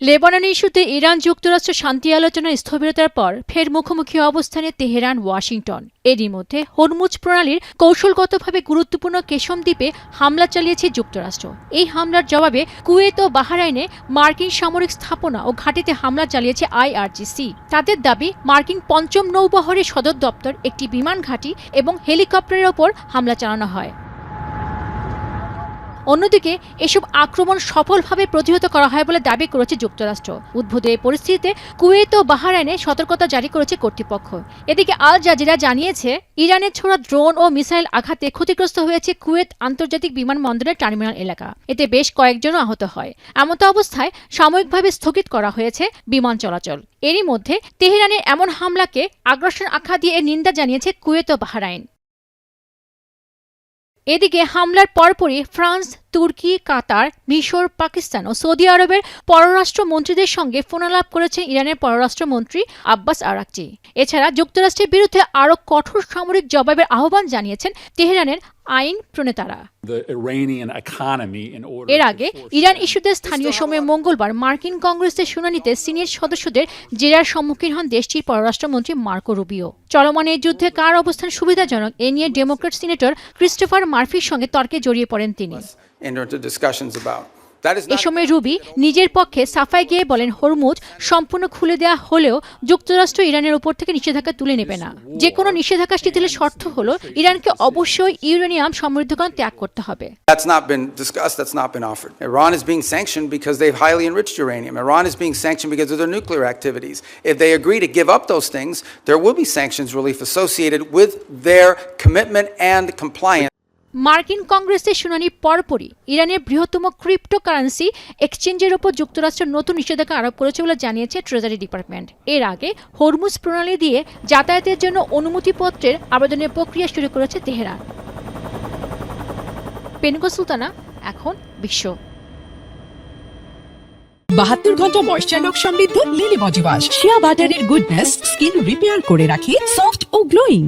Lebanon ইস্যুতে Iran যুক্তরাষ্ট্র শান্তি আলোচনার স্থবিরতার পর ফের মুখোমুখি অবস্থানে তেহরান ওয়াশিংটন। এরই মধ্যে হরমুজ প্রণালীর কৌশলগতভাবে গুরুত্বপূর্ণ কেশম দ্বীপে হামলা চালিয়েছে যুক্তরাষ্ট্র। এই হামলার জবাবে কুয়েত ও বাহরাইনে মার্কিন সামরিক স্থাপনা ও ঘাঁটিতে হামলা চালিয়েছে আইআরজিসি। তাদের দাবি, মার্কিন পঞ্চম নৌবহরের সদর দপ্তর, একটি বিমান ঘাঁটি এবং হেলিকপ্টারের ওপর হামলা চালানো হয়। অন্যদিকে এসব আক্রমণ সফলভাবে প্রতিহত করা হয় বলে দাবি করেছে যুক্তরাষ্ট্র। উদ্ভূত এই পরিস্থিতিতে কুয়েত ও বাহরাইনে সতর্কতা জারি করেছে কর্তৃপক্ষ। এদিকে আল জাজিরা জানিয়েছে, ইরানের ছোড়া ড্রোন ও মিসাইল আঘাতে ক্ষতিগ্রস্ত হয়েছে কুয়েত আন্তর্জাতিক বিমানবন্দরের টার্মিনাল এলাকা। এতে বেশ কয়েকজনও আহত হয়। এমতো অবস্থায় সাময়িকভাবে স্থগিত করা হয়েছে বিমান চলাচল। এরই মধ্যে তেহরানের এমন হামলাকে আগ্রাসন আখ্যা দিয়ে এর নিন্দা জানিয়েছে কুয়েত ও বাহরাইন। এদিকে হামলার পরপরই ফ্রান্স, তুর্কি, কাতার, মিশর, পাকিস্তান ও সৌদি আরবের পররাষ্ট্রমন্ত্রীদের সঙ্গে ফোনালাপ করেছেন ইরানের পররাষ্ট্রমন্ত্রী আব্বাস আরাকচি। এছাড়া যুক্তরাষ্ট্রের বিরুদ্ধে আরও কঠোর সামরিক জবাবের আহ্বান জানিয়েছেন তেহরানের আইন প্রণেতারা। এর আগে ইরান ইস্যুতে স্থানীয় সময় মঙ্গলবার মার্কিন কংগ্রেসের শুনানিতে সিনেট সদস্যদের জেরার সম্মুখীন হন দেশটির পররাষ্ট্রমন্ত্রী মার্কো রুবিও। চলমান এই যুদ্ধে কার অবস্থান সুবিধাজনক, এ নিয়ে ডেমোক্র্যাট সিনেটর ক্রিস্টোফার মার্ফির সঙ্গে তর্কে জড়িয়ে পড়েন তিনি। এ সময় রুবি নিজের পক্ষে সাফাই গিয়ে বলেন, হরমুজ সম্পূর্ণ খুলে দেওয়া হলেও যুক্তরাষ্ট্র ইরানের উপর থেকে নিষেধাজ্ঞা তুলে নেবে না। যে কোনো নিষেধাজ্ঞা শিথিলের শর্ত হলো ইরানকে অবশ্যই ইউরেনিয়াম সমৃদ্ধকরণ ত্যাগ করতে হবে। That's not been discussed, that's not been offered. Iran is being sanctioned because they've highly enriched uranium. Iran is being sanctioned because of their nuclear activities. If they agree to give up those things, there will be sanctions relief associated with their commitment and compliance. মার্কিন কংগ্রেসের শুনানির পরপরই ইরানের বৃহত্তম cryptocurrency এক্সচেঞ্জের উপর যুক্তরাষ্ট্র নতুন নিষেধাজ্ঞা আরোপ করেছে বলে জানিয়েছে ট্রেজারি ডিপার্টমেন্ট। এর আগে হরমুজ প্রণালী দিয়ে যাতায়াতের জন্য অনুমতিপত্রের আবেদনের প্রক্রিয়া শুরু করেছে তেহরান। পেনকো সুলতানা, এখন বিশ্ব। 72 ঘন্টা ময়েশ্চার লক সমৃদ্ধ লিলি বডি ওয়াশ। শিয়া বাটারের গুডনেস স্কিন রিপেয়ার করে রাখে সফট ও গ্লোয়িং।